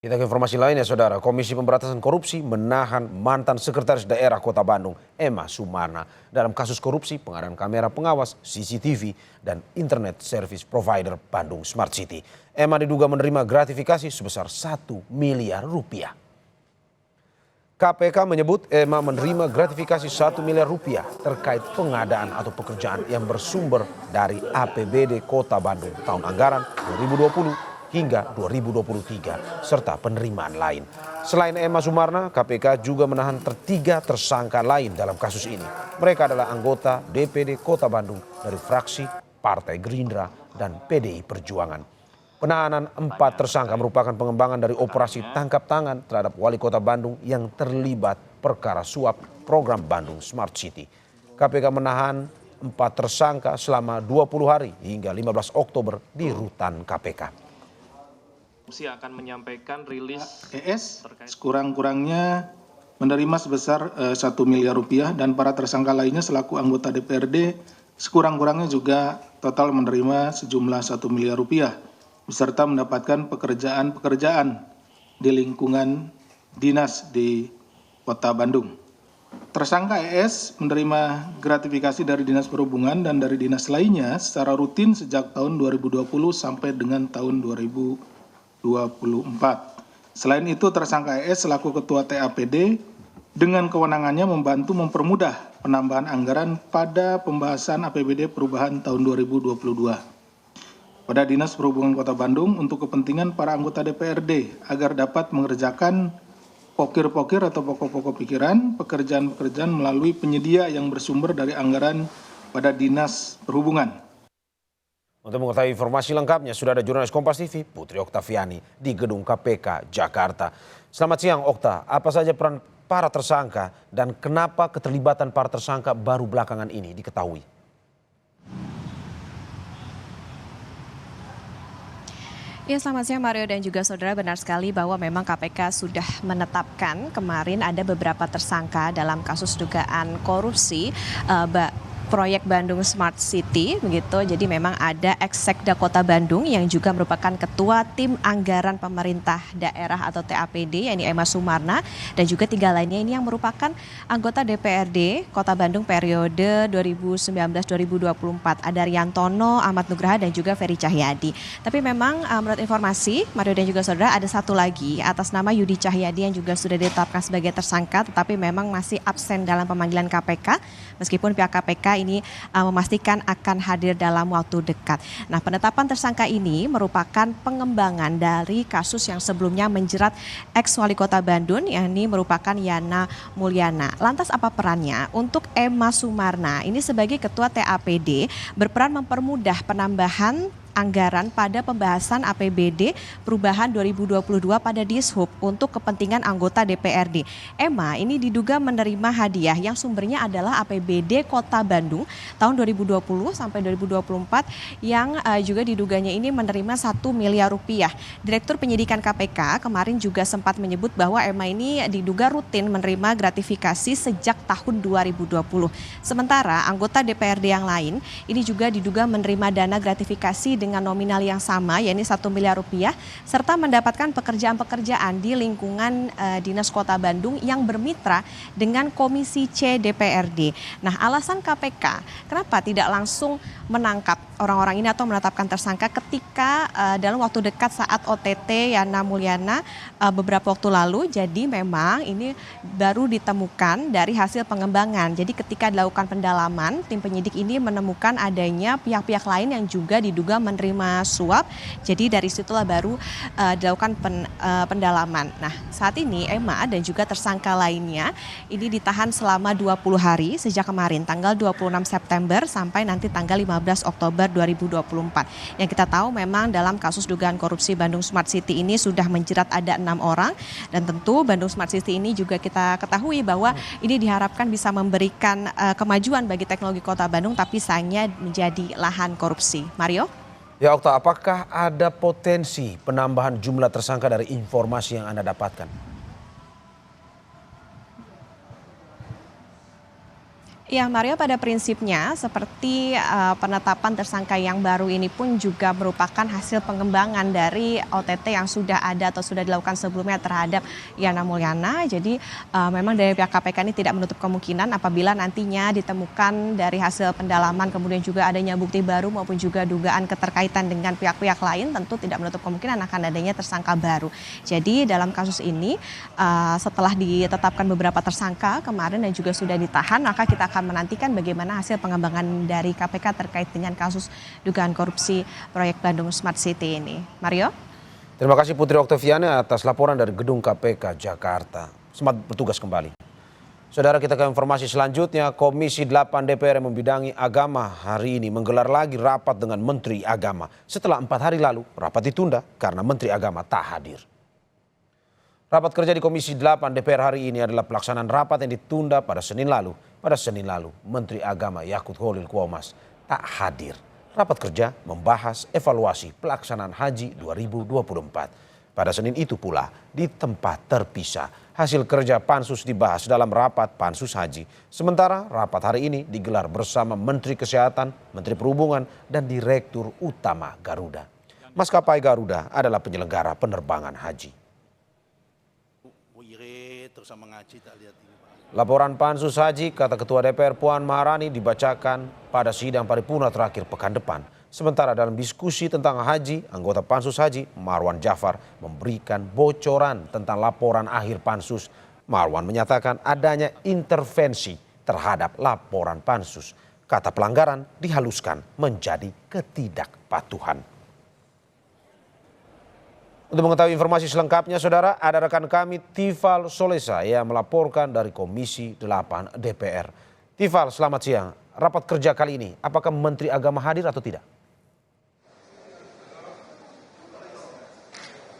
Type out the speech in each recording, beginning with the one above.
Kita ke informasi lainnya, Saudara. Komisi Pemberantasan Korupsi menahan mantan Sekretaris Daerah Kota Bandung, Emma Sumarna, dalam kasus korupsi pengadaan kamera pengawas CCTV dan Internet Service Provider Bandung Smart City. Emma diduga menerima gratifikasi sebesar 1 miliar rupiah. KPK menyebut Emma menerima gratifikasi 1 miliar rupiah terkait pengadaan atau pekerjaan yang bersumber dari APBD Kota Bandung tahun anggaran 2020 hingga 2023 serta penerimaan lain. Selain Emma Sumarna, KPK juga menahan tiga tersangka lain dalam kasus ini. Mereka adalah anggota DPD Kota Bandung dari fraksi Partai Gerindra dan PDI Perjuangan. Penahanan 4 tersangka merupakan pengembangan dari operasi tangkap tangan terhadap wali kota Bandung yang terlibat perkara suap program Bandung Smart City. KPK menahan 4 tersangka selama 20 hari hingga 15 Oktober di rutan KPK. Akan menyampaikan rilis ES sekurang-kurangnya menerima sebesar 1 miliar rupiah dan para tersangka lainnya selaku anggota DPRD sekurang-kurangnya juga total menerima sejumlah 1 miliar rupiah beserta mendapatkan pekerjaan-pekerjaan di lingkungan dinas di Kota Bandung. Tersangka ES menerima gratifikasi dari Dinas Perhubungan dan dari dinas lainnya secara rutin sejak tahun 2020 sampai dengan tahun 2024. Selain itu, tersangka ES selaku Ketua TAPD dengan kewenangannya membantu mempermudah penambahan anggaran pada pembahasan APBD perubahan tahun 2022 pada Dinas Perhubungan Kota Bandung untuk kepentingan para anggota DPRD agar dapat mengerjakan pokir-pokir atau pokok-pokok pikiran pekerjaan-pekerjaan melalui penyedia yang bersumber dari anggaran pada Dinas Perhubungan. Untuk mengetahui informasi lengkapnya, sudah ada jurnalis Kompas TV, Putri Oktaviani, di Gedung KPK, Jakarta. Selamat siang, Okta. Apa saja peran para tersangka dan kenapa keterlibatan para tersangka baru belakangan ini diketahui? Ya, selamat siang Mario dan juga saudara, benar sekali bahwa memang KPK sudah menetapkan kemarin ada beberapa tersangka dalam kasus dugaan korupsi proyek Bandung Smart City begitu. Jadi memang ada ex-Sekda Kota Bandung yang juga merupakan ketua tim anggaran pemerintah daerah atau TAPD, yakni Emma Sumarna, dan juga 3 lainnya ini yang merupakan anggota DPRD Kota Bandung periode 2019-2024. Ada Riantono, Ahmad Nugraha dan juga Ferry Cahyadi. Tapi memang menurut informasi Mario dan juga saudara, ada satu lagi atas nama Yudi Cahyadi yang juga sudah ditetapkan sebagai tersangka tetapi memang masih absen dalam pemanggilan KPK meskipun pihak KPK ini memastikan akan hadir dalam waktu dekat. Nah, penetapan tersangka ini merupakan pengembangan dari kasus yang sebelumnya menjerat ex wali kota Bandung, yakni merupakan Yana Mulyana. Lantas apa perannya? Untuk Emma Sumarna ini sebagai ketua TAPD berperan mempermudah penambahan anggaran pada pembahasan APBD perubahan 2022 pada Dishub untuk kepentingan anggota DPRD. Emma ini diduga menerima hadiah yang sumbernya adalah APBD Kota Bandung tahun 2020 sampai 2024 yang juga diduganya ini menerima 1 miliar rupiah. Direktur Penyidikan KPK kemarin juga sempat menyebut bahwa Emma ini diduga rutin menerima gratifikasi sejak tahun 2020. Sementara anggota DPRD yang lain ini juga diduga menerima dana gratifikasi dengan nominal yang sama, yakni 1 miliar rupiah, serta mendapatkan pekerjaan-pekerjaan di lingkungan Dinas Kota Bandung yang bermitra dengan Komisi C DPRD. Nah, alasan KPK kenapa tidak langsung menangkap orang-orang ini atau menetapkan tersangka ketika dalam waktu dekat saat OTT Yana Mulyana beberapa waktu lalu. Jadi memang ini baru ditemukan dari hasil pengembangan. Jadi ketika dilakukan pendalaman, tim penyidik ini menemukan adanya pihak-pihak lain yang juga diduga menerima suap. Jadi dari situlah baru dilakukan pendalaman. Nah, saat ini Emma dan juga tersangka lainnya ini ditahan selama 20 hari sejak kemarin tanggal 26 September sampai nanti tanggal 15 Oktober 2024. Yang kita tahu memang dalam kasus dugaan korupsi Bandung Smart City ini sudah menjerat ada 6 orang dan tentu Bandung Smart City ini juga kita ketahui bahwa ini diharapkan bisa memberikan kemajuan bagi teknologi Kota Bandung tapi sayangnya menjadi lahan korupsi. Mario? Ya, Okta, apakah ada potensi penambahan jumlah tersangka dari informasi yang Anda dapatkan? Ya, Mario, pada prinsipnya seperti penetapan tersangka yang baru ini pun juga merupakan hasil pengembangan dari OTT yang sudah ada atau sudah dilakukan sebelumnya terhadap Yana Mulyana. Jadi memang dari pihak KPK ini tidak menutup kemungkinan apabila nantinya ditemukan dari hasil pendalaman kemudian juga adanya bukti baru maupun juga dugaan keterkaitan dengan pihak-pihak lain, tentu tidak menutup kemungkinan akan adanya tersangka baru. Jadi dalam kasus ini setelah ditetapkan beberapa tersangka kemarin dan juga sudah ditahan, maka kita akan menantikan bagaimana hasil pengembangan dari KPK terkait dengan kasus dugaan korupsi proyek Bandung Smart City ini. Mario? Terima kasih Putri Oktaviana atas laporan dari Gedung KPK Jakarta. Semangat bertugas kembali. Saudara, kita ke informasi selanjutnya. Komisi 8 DPR yang membidangi agama hari ini menggelar lagi rapat dengan Menteri Agama. Setelah 4 hari lalu, rapat ditunda karena Menteri Agama tak hadir. Rapat kerja di Komisi 8 DPR hari ini adalah pelaksanaan rapat yang ditunda pada Senin lalu. Pada Senin lalu, Menteri Agama Yakut Khalil Quomas tak hadir. Rapat kerja membahas evaluasi pelaksanaan Haji 2024. Pada Senin itu pula, di tempat terpisah, hasil kerja Pansus dibahas dalam rapat Pansus Haji. Sementara rapat hari ini digelar bersama Menteri Kesehatan, Menteri Perhubungan, dan Direktur Utama Garuda. Maskapai Garuda adalah penyelenggara penerbangan haji. Laporan Pansus Haji, kata Ketua DPR Puan Maharani, dibacakan pada sidang paripurna terakhir pekan depan. Sementara dalam diskusi tentang haji, anggota Pansus Haji Marwan Jafar memberikan bocoran tentang laporan akhir Pansus. Marwan menyatakan adanya intervensi terhadap laporan Pansus. Kata pelanggaran dihaluskan menjadi ketidakpatuhan. Untuk mengetahui informasi selengkapnya, saudara, ada rekan kami Tifal Solesa yang melaporkan dari Komisi 8 DPR. Tifal, selamat siang. Rapat kerja kali ini, apakah Menteri Agama hadir atau tidak?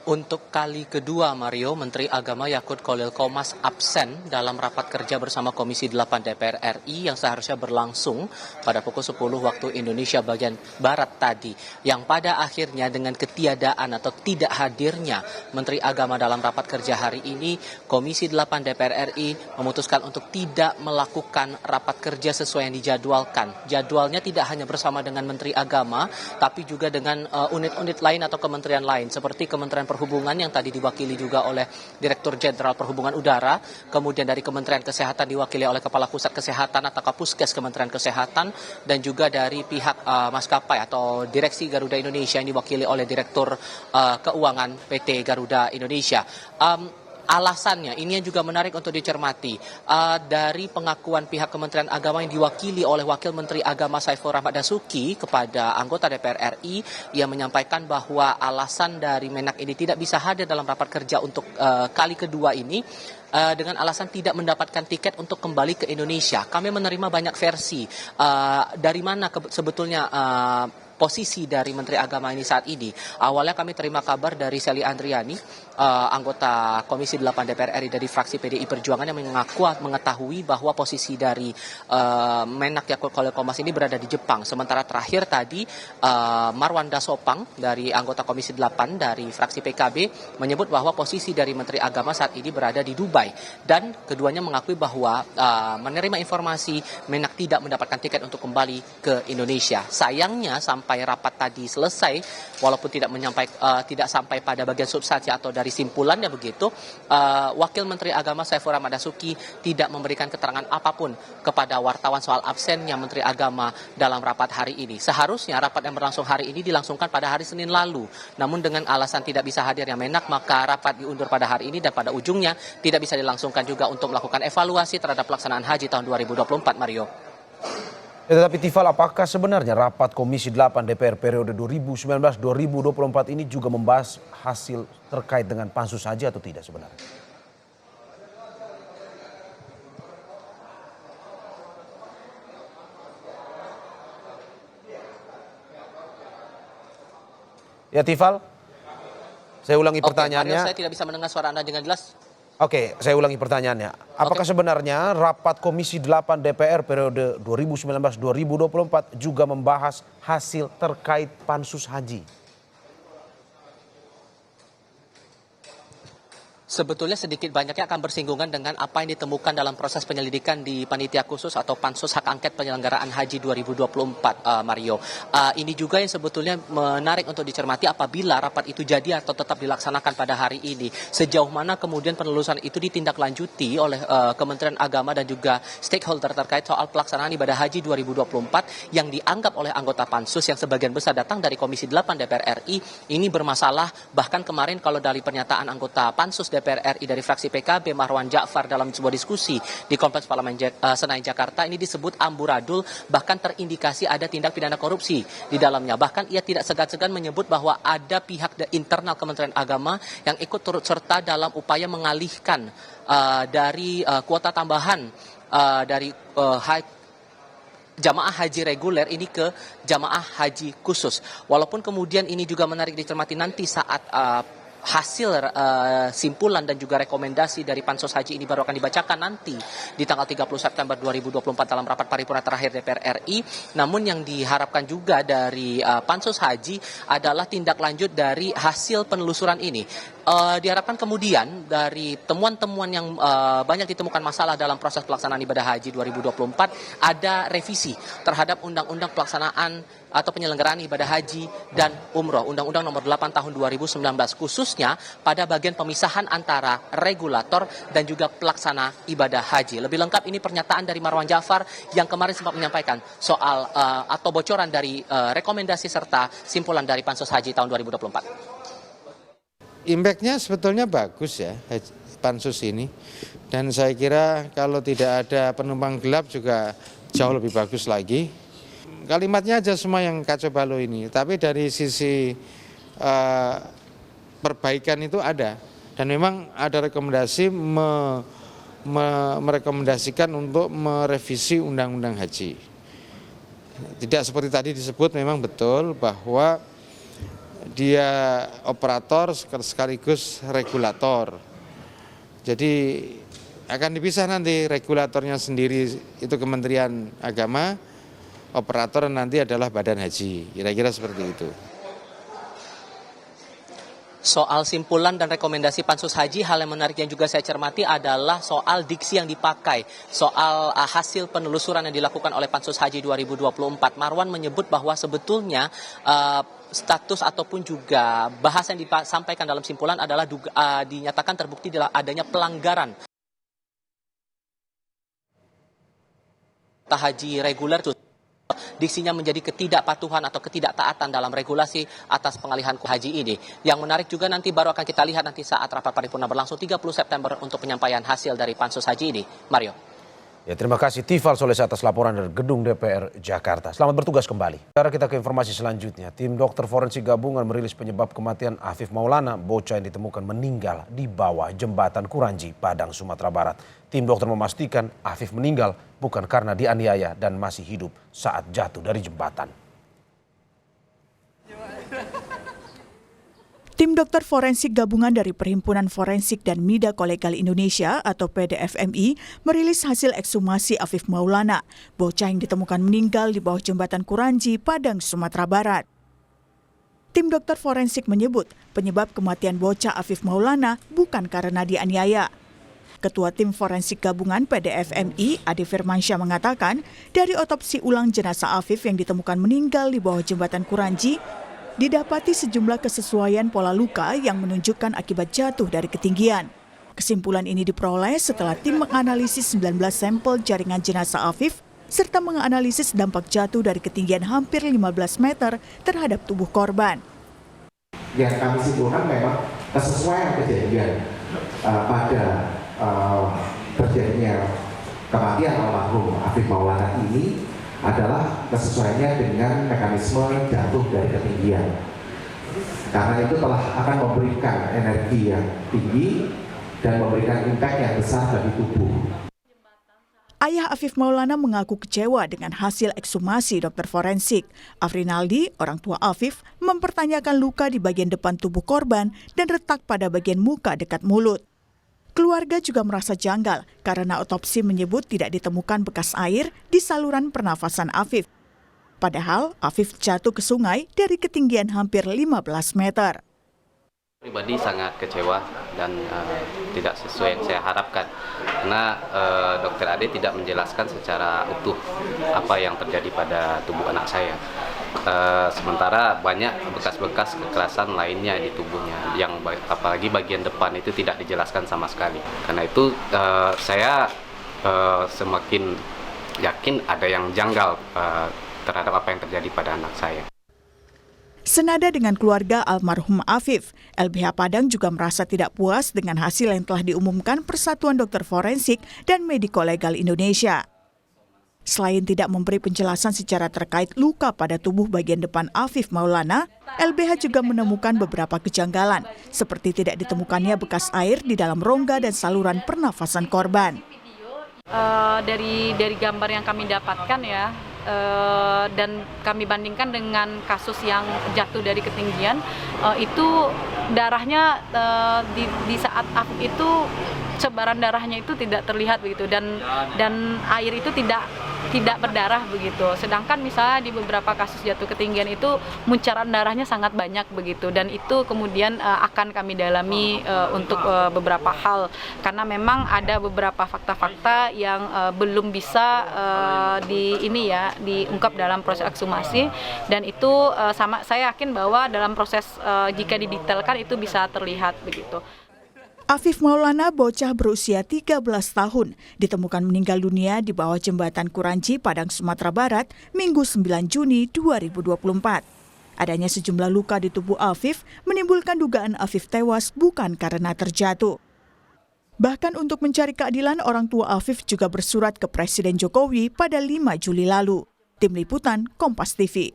Untuk kali kedua, Mario, Menteri Agama Yakut Khalil Quomas absen dalam rapat kerja bersama Komisi 8 DPR RI yang seharusnya berlangsung pada pukul 10 waktu Indonesia bagian Barat tadi. Yang pada akhirnya dengan ketiadaan atau tidak hadirnya Menteri Agama dalam rapat kerja hari ini, Komisi 8 DPR RI memutuskan untuk tidak melakukan rapat kerja sesuai yang dijadwalkan. Jadwalnya tidak hanya bersama dengan Menteri Agama, tapi juga dengan unit-unit lain atau kementerian lain, seperti Kementerian Perhubungan yang tadi diwakili juga oleh Direktur Jenderal Perhubungan Udara, kemudian dari Kementerian Kesehatan diwakili oleh Kepala Pusat Kesehatan atau Kapuskes Kementerian Kesehatan, dan juga dari pihak maskapai atau Direksi Garuda Indonesia yang diwakili oleh Direktur Keuangan PT Garuda Indonesia. Alasannya, ini yang juga menarik untuk dicermati, dari pengakuan pihak Kementerian Agama yang diwakili oleh Wakil Menteri Agama Saiful Rahmat Dasuki kepada anggota DPR RI, yang menyampaikan bahwa alasan dari Menak ini tidak bisa hadir dalam rapat kerja untuk kali kedua ini dengan alasan tidak mendapatkan tiket untuk kembali ke Indonesia. Kami menerima banyak versi dari mana sebetulnya posisi dari Menteri Agama ini saat ini. Awalnya kami terima kabar dari Sally Andriani, anggota Komisi 8 DPR RI dari fraksi PDI Perjuangan, yang mengaku mengetahui bahwa posisi dari Menak Yakut Khalil Quomas ini berada di Jepang. Sementara terakhir tadi Marwan Dasopang dari anggota Komisi 8 dari fraksi PKB menyebut bahwa posisi dari Menteri Agama saat ini berada di Dubai, dan keduanya mengakui bahwa menerima informasi Menak tidak mendapatkan tiket untuk kembali ke Indonesia. Sayangnya sampai rapat tadi selesai, walaupun tidak sampai pada bagian substansi atau dari simpulannya begitu, Wakil Menteri Agama Saiful Rahmat Dasuki tidak memberikan keterangan apapun kepada wartawan soal absennya Menteri Agama dalam rapat hari ini. Seharusnya rapat yang berlangsung hari ini dilangsungkan pada hari Senin lalu, namun dengan alasan tidak bisa hadirnya Menak, maka rapat diundur pada hari ini dan pada ujungnya tidak bisa dilangsungkan juga untuk melakukan evaluasi terhadap pelaksanaan haji tahun 2024, Mario. Tetapi Tifal, apakah sebenarnya rapat Komisi 8 DPR periode 2019-2024 ini juga membahas hasil terkait dengan Pansus Haji atau tidak sebenarnya? Ya Tifal, saya ulangi pertanyaannya. Mario, saya tidak bisa mendengar suara Anda dengan jelas. Oke, saya ulangi pertanyaannya. Apakah sebenarnya rapat Komisi 8 DPR periode 2019-2024 juga membahas hasil terkait Pansus Haji? sebetulnya sedikit banyaknya akan bersinggungan dengan apa yang ditemukan dalam proses penyelidikan di Panitia Khusus atau Pansus Hak Angket Penyelenggaraan Haji 2024, Mario. Ini juga yang sebetulnya menarik untuk dicermati apabila rapat itu jadi atau tetap dilaksanakan pada hari ini. Sejauh mana kemudian penelusuran itu ditindaklanjuti oleh Kementerian Agama dan juga stakeholder terkait soal pelaksanaan ibadah haji 2024 yang dianggap oleh anggota Pansus yang sebagian besar datang dari Komisi 8 DPR RI ini bermasalah. Bahkan kemarin kalau dari pernyataan anggota Pansus DPR RI dari fraksi PKB Marwan Ja'far dalam sebuah diskusi di Kompleks Parlemen Senayan Jakarta ini disebut amburadul, bahkan terindikasi ada tindak pidana korupsi di dalamnya. Bahkan ia tidak segan-segan menyebut bahwa ada pihak internal Kementerian Agama yang ikut turut serta dalam upaya mengalihkan dari kuota tambahan dari jamaah haji reguler ini ke jamaah haji khusus. Walaupun kemudian ini juga menarik dicermati nanti saat hasil simpulan dan juga rekomendasi dari Pansus Haji ini baru akan dibacakan nanti di tanggal 30 September 2024 dalam rapat paripurna terakhir DPR RI. Namun yang diharapkan juga dari Pansus Haji adalah tindak lanjut dari hasil penelusuran ini. Diharapkan kemudian dari temuan-temuan yang banyak ditemukan masalah dalam proses pelaksanaan ibadah haji 2024 ada revisi terhadap undang-undang pelaksanaan atau penyelenggaraan ibadah haji dan umroh, Undang-Undang Nomor 8 Tahun 2019, khususnya pada bagian pemisahan antara regulator dan juga pelaksana ibadah haji. Lebih lengkap ini pernyataan dari Marwan Ja'far yang kemarin sempat menyampaikan soal atau bocoran dari rekomendasi serta simpulan dari Pansus Haji tahun 2024. Impact-nya sebetulnya bagus ya, Pansus ini. Dan saya kira kalau tidak ada penumpang gelap juga jauh lebih bagus lagi. Kalimatnya aja semua yang kacau balau ini. Tapi dari sisi perbaikan itu ada. Dan memang ada rekomendasi merekomendasikan untuk merevisi Undang-Undang Haji. Tidak seperti tadi disebut, memang betul bahwa dia operator sekaligus regulator. Jadi akan dipisah nanti, regulatornya sendiri itu Kementerian Agama, operator nanti adalah Badan Haji. Kira-kira seperti itu. Soal simpulan dan rekomendasi Pansus Haji, hal yang menarik yang juga saya cermati adalah soal diksi yang dipakai, soal hasil penelusuran yang dilakukan oleh Pansus Haji 2024. Marwan menyebut bahwa sebetulnya status ataupun juga bahasa yang disampaikan dalam simpulan adalah dinyatakan terbukti adanya pelanggaran haji reguler. Diksinya menjadi ketidakpatuhan atau ketidaktaatan dalam regulasi atas pengalihan haji ini. Yang menarik juga nanti baru akan kita lihat nanti saat rapat paripurna berlangsung 30 September untuk penyampaian hasil dari Pansus Haji ini. Mario. Ya, terima kasih Tifal Solesa atas laporan dari Gedung DPR Jakarta. Selamat bertugas kembali. Sekarang kita ke informasi selanjutnya. Tim dokter forensik gabungan merilis penyebab kematian Afif Maulana, bocah yang ditemukan meninggal di bawah jembatan Kuranji, Padang, Sumatera Barat. Tim dokter memastikan Afif meninggal bukan karena dianiaya dan masih hidup saat jatuh dari jembatan. Tim dokter forensik gabungan dari Perhimpunan Forensik dan Mida Kolegal Indonesia atau PDFMI merilis hasil ekshumasi Afif Maulana, bocah yang ditemukan meninggal di bawah jembatan Kuranji, Padang, Sumatera Barat. Tim dokter forensik menyebut penyebab kematian bocah Afif Maulana bukan karena dianiaya. Ketua Tim Forensik Gabungan PDFMI, Ade Firmansyah mengatakan, dari otopsi ulang jenazah Afif yang ditemukan meninggal di bawah jembatan Kuranji, didapati sejumlah kesesuaian pola luka yang menunjukkan akibat jatuh dari ketinggian. Kesimpulan ini diperoleh setelah tim menganalisis 19 sampel jaringan jenazah Afif serta menganalisis dampak jatuh dari ketinggian hampir 15 meter terhadap tubuh korban. Yang kami simpulkan memang kesesuaian kejadian pada terjadinya kematian almarhum Afif Maulana ini adalah kesesuaiannya dengan mekanisme jatuh dari ketinggian. Karena itu telah akan memberikan energi yang tinggi dan memberikan impact yang besar bagi tubuh. Ayah Afif Maulana mengaku kecewa dengan hasil ekshumasi dokter forensik. Afrinaldi, orang tua Afif, mempertanyakan luka di bagian depan tubuh korban dan retak pada bagian muka dekat mulut. Keluarga juga merasa janggal karena otopsi menyebut tidak ditemukan bekas air di saluran pernafasan Afif. Padahal Afif jatuh ke sungai dari ketinggian hampir 15 meter. Pribadi sangat kecewa dan tidak sesuai yang saya harapkan karena Dokter Ade tidak menjelaskan secara utuh apa yang terjadi pada tubuh anak saya. Sementara banyak bekas-bekas kekerasan lainnya di tubuhnya yang apalagi bagian depan itu tidak dijelaskan sama sekali. Karena itu saya semakin yakin ada yang janggal terhadap apa yang terjadi pada anak saya. Senada dengan keluarga almarhum Afif, LBH Padang juga merasa tidak puas dengan hasil yang telah diumumkan Persatuan Dokter Forensik dan Mediko Legal Indonesia. Selain tidak memberi penjelasan secara terkait luka pada tubuh bagian depan Afif Maulana, LBH juga menemukan beberapa kejanggalan, seperti tidak ditemukannya bekas air di dalam rongga dan saluran pernafasan korban. Dari gambar yang kami dapatkan ya, dan kami bandingkan dengan kasus yang jatuh dari ketinggian, itu darahnya di saat Afif itu sebaran darahnya itu tidak terlihat begitu, dan air itu tidak berdarah begitu. Sedangkan misalnya di beberapa kasus jatuh ketinggian itu muncaran darahnya sangat banyak begitu, dan itu kemudian akan kami dalami untuk beberapa hal, karena memang ada beberapa fakta-fakta yang belum bisa diungkap dalam proses ekshumasi, dan itu saya yakin bahwa dalam proses jika didetailkan itu bisa terlihat begitu. Afif Maulana, bocah berusia 13 tahun, ditemukan meninggal dunia di bawah jembatan Kuranji, Padang, Sumatera Barat, Minggu 9 Juni 2024. Adanya sejumlah luka di tubuh Afif menimbulkan dugaan Afif tewas bukan karena terjatuh. Bahkan untuk mencari keadilan, orang tua Afif juga bersurat ke Presiden Jokowi pada 5 Juli lalu. Tim Liputan, Kompas TV.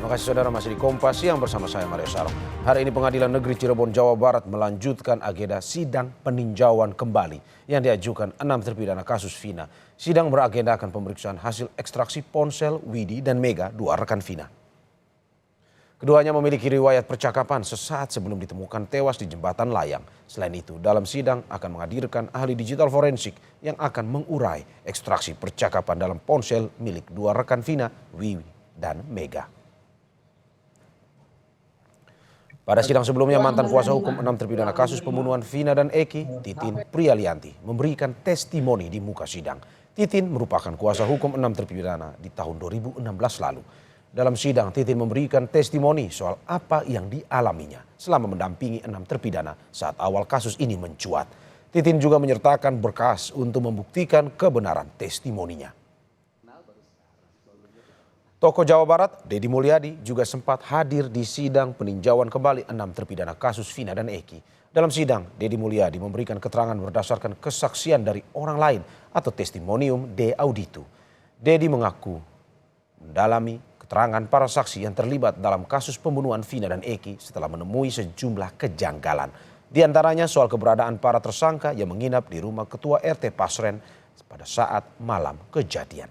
Terima kasih saudara, masih di Kompas Siang bersama saya Mario Sarong. Hari ini Pengadilan Negeri Cirebon, Jawa Barat melanjutkan agenda sidang peninjauan kembali yang diajukan 6 terpidana kasus Vina. Sidang beragendakan pemeriksaan hasil ekstraksi ponsel Widi dan Mega, 2 rekan Vina. Keduanya memiliki riwayat percakapan sesaat sebelum ditemukan tewas di jembatan layang. Selain itu, dalam sidang akan menghadirkan ahli digital forensik yang akan mengurai ekstraksi percakapan dalam ponsel milik 2 rekan Vina, Wiwi dan Mega. Pada sidang sebelumnya, mantan kuasa hukum 6 terpidana kasus pembunuhan Vina dan Eki, Titin Priyalianti, memberikan testimoni di muka sidang. Titin merupakan kuasa hukum 6 terpidana di tahun 2016 lalu. Dalam sidang, Titin memberikan testimoni soal apa yang dialaminya selama mendampingi 6 terpidana saat awal kasus ini mencuat. Titin juga menyertakan berkas untuk membuktikan kebenaran testimoninya. Tokoh Jawa Barat, Deddy Mulyadi, juga sempat hadir di sidang peninjauan kembali 6 terpidana kasus Vina dan Eki. Dalam sidang, Deddy Mulyadi memberikan keterangan berdasarkan kesaksian dari orang lain atau testimonium de auditu. Deddy mengaku mendalami keterangan para saksi yang terlibat dalam kasus pembunuhan Vina dan Eki setelah menemui sejumlah kejanggalan. Di antaranya soal keberadaan para tersangka yang menginap di rumah Ketua RT Pasren pada saat malam kejadian.